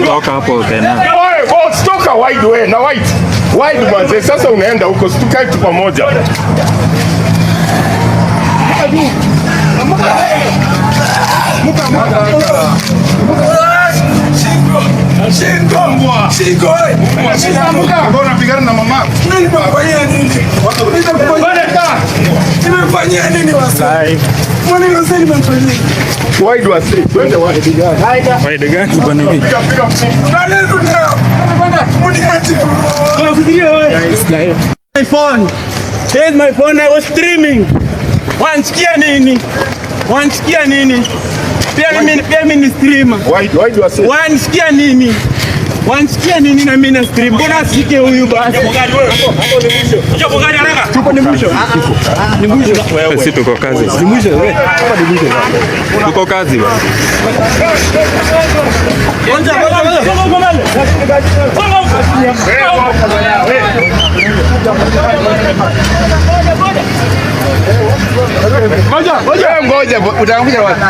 Toka hapo tena. Boss, toka wide way na white. Wide manze, sasa unaenda huko, tukae tu pamoja. Mbona pigana na mama? Nimefanyia nini? Nimefanyia nini wasai? Mbona nimefanyia nini? Wide wasi. Twende wide gani? Wide gani bwana mimi? My phone. Here's my phone. I was streaming. Wansikia nini? Wansikia nini? Pia mimi ni streamer. Wide wasi. Wansikia nini? Wansikia nini na mimi na stream? Mbona asike huyu basi? Tuko ni mwisho. Ni mwisho. Sisi tuko kazi. Ni mwisho wewe. Hapa ni mwisho. Tuko kazi bwana. Ngoja. Ngoja, utakuja wapi?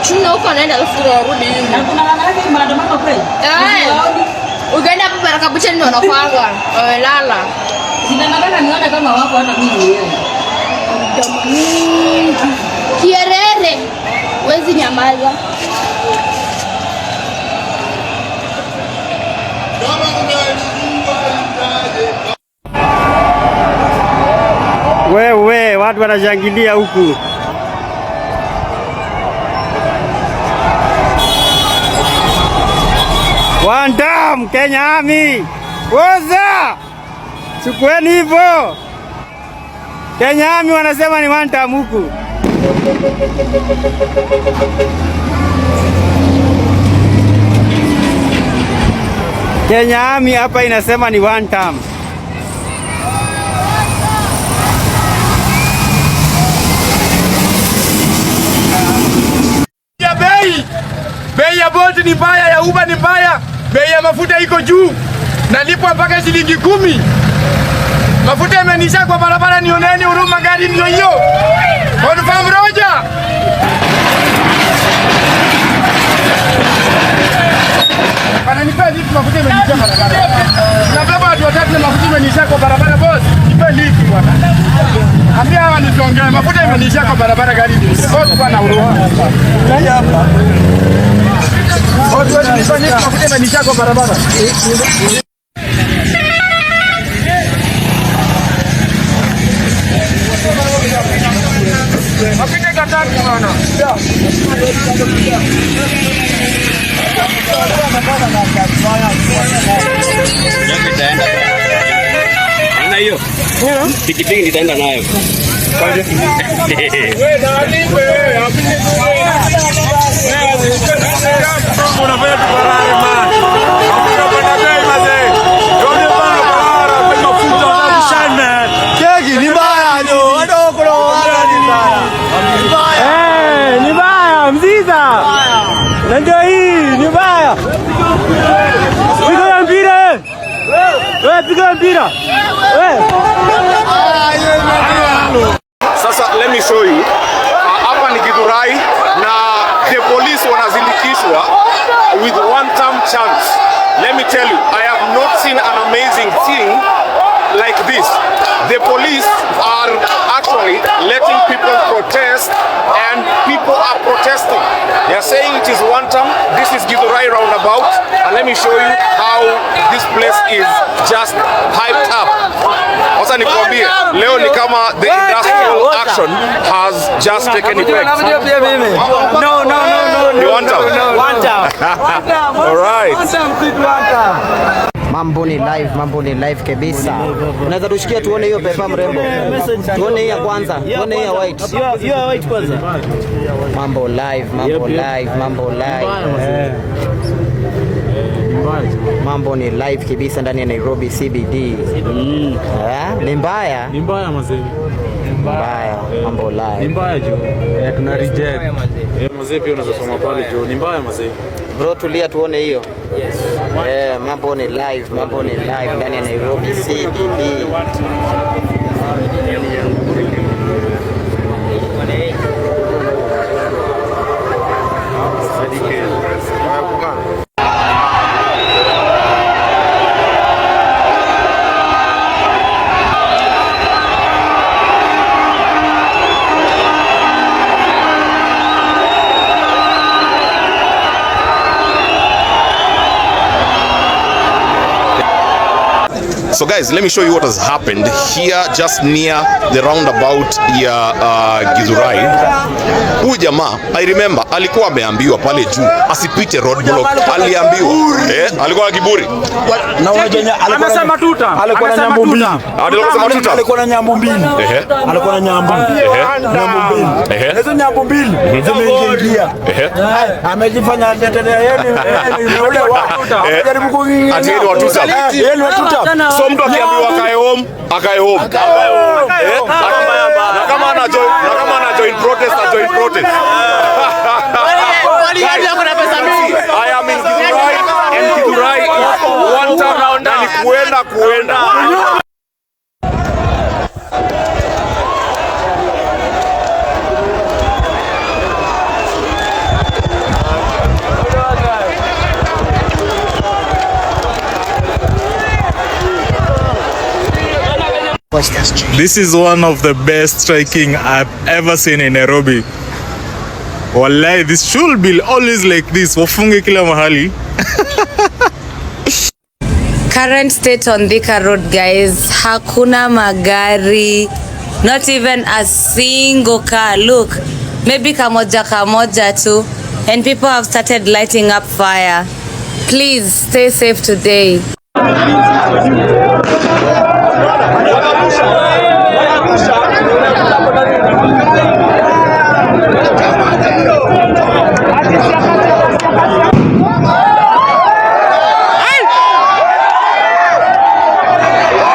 Chuna huko anaenda alafu tunarudi hivi. Na kuna wanawake maandamano kweli? Ukienda hapo Baraka Bucha ndio wanakuanga. Wamelala. Nataka nione kama wako hata mimi. Kierere. Wezi nyamaza. Wewe, watu wanashangilia huku. One time, Kenya Army. Woza! Chukueni hivyo. Kenya Army wanasema ni one time huku. Kenya Army hapa inasema ni one time. Ya bei ya Bolt ni mbaya, ya Uber ni mbaya, bei ya mafuta iko juu, nalipwa mpaka shilingi 10. Mafuta yamenisha kwa barabara, nioneni huruma, gari ndio hiyo. Confirm Roja. Ananipa lift, mafuta yamenisha kwa barabara. Tunabeba watu watatu na mafuta yamenisha kwa barabara, boss. Nipe lift bwana. Ambia hawa nisongee, mafuta yamenisha kwa barabara, gari ndio. Boss bwana huruma. Kaja hapa. Boss wewe nipe lift, mafuta yamenisha kwa barabara. Apite kataki bwana. Ana hiyo. Pikipiki nitaenda nayo. Wewe nani wewe? Apite tu. Unafanya tubarare man. Hakuna bwana bei mazee. Ndio bwana barara kwa mafuta na mshana. Keki ni baya ndio. Ndio kuna ni baya. Ni baya mziza. Na ndio hii ni baya. Piga mpira. Wewe piga mpira. Sasa let me show you. Hapa ni Githurai na the police wanazindikishwa with one-time chance. Let me tell you, I have not seen an amazing thing like this. The police are actually letting people protest and people are protesting. They are saying it is one time. This is Githurai roundabout and let me show you how this place is just hyped up. Sasa nikwambie, leo ni kama the industrial action has just taken effect. No. Ni one time. One time. All right. Mambo ni live kabisa. Unaweza tushikia tuone hiyo pepa mrembo. Tuone hii ya kwanza, tuone hii ya white. Hiyo white kwanza. Mambo live. Mambo ni live kabisa ndani ya Nairobi CBD. Ni mbaya. Ni mbaya mazee. Mbaya. Mambo live. Ni mbaya jo. Tuna reject. Mazee pia unaweza soma pale jo. Ni mbaya mazee. Bro tulia tuone hiyo. Yes. Mambo ni live ndani ya Nairobi CBD. So guys, let me show you what has happened here just near the roundabout ya Githurai. Huyu jamaa, I remember, alikuwa ameambiwa pale juu asipite roadblock. Aliambiwa. Alikuwa na kiburi. Na unajua Amesema tuta. alikuwa na nyambo mbili. Alikuwa na nyambo mbili. Alikuwa na nyambo mbili. Hizo nyambo mbili zimeingia. Amejifanya tetea yeye yule jaribu kuingia. Atieni watuta. Yeye ni watuta. So mtu akiambiwa akae home. Na kama ana join protest, join protest. I am in Githurai and Githurai is one time na ni kuenda. This is one of the best striking I've ever seen in Nairobi. Wallahi, this should be always like this. Wafunge kila mahali. Current state on Thika Road, guys. Hakuna magari. Not even a single car. Look, maybe kamoja too. And people have started lighting up fire. Please stay safe today.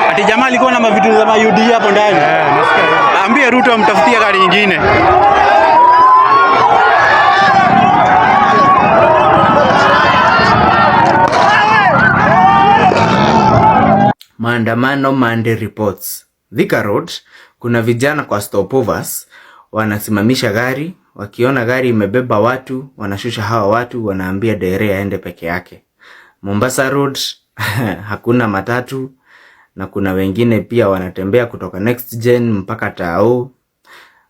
Ati jamaa alikuwa na mavitu za mayudi hapo ndani. Ambie Ruto amtafutie gari nyingine. Maandamano Monday reports. Thika Road, kuna vijana kwa stopovers wanasimamisha gari, wakiona gari imebeba watu, wanashusha hawa watu, wanaambia dereva aende peke yake. Mombasa Road hakuna matatu, na kuna wengine pia wanatembea kutoka Next Gen mpaka Tao.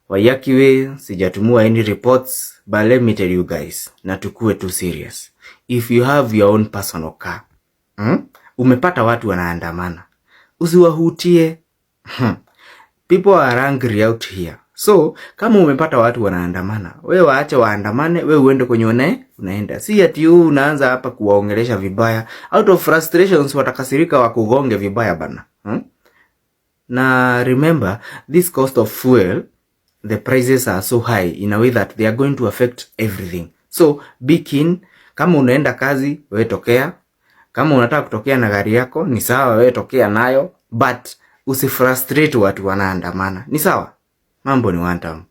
Waiyaki Way sijatumua any reports, but let me tell you guys, na tukue too serious. If you have your own personal car, umepata watu wanaandamana, usiwahutie. People are angry out here. So, kama umepata watu wanaandamana, wewe waache waandamane, wewe uende kwenye unaenda. Si ati unaanza hapa kuwaongelesha vibaya. Out of frustrations watakasirika wakugonge vibaya bana. Na remember, this cost of fuel, the prices are so high in a way that they are going to affect everything. So, be keen. Kama unaenda kazi, wewe tokea. Kama unataka kutokea na gari yako, ni sawa, wewe tokea nayo, but usifrustrate watu wanaandamana. Ni sawa? Mambo ni one time.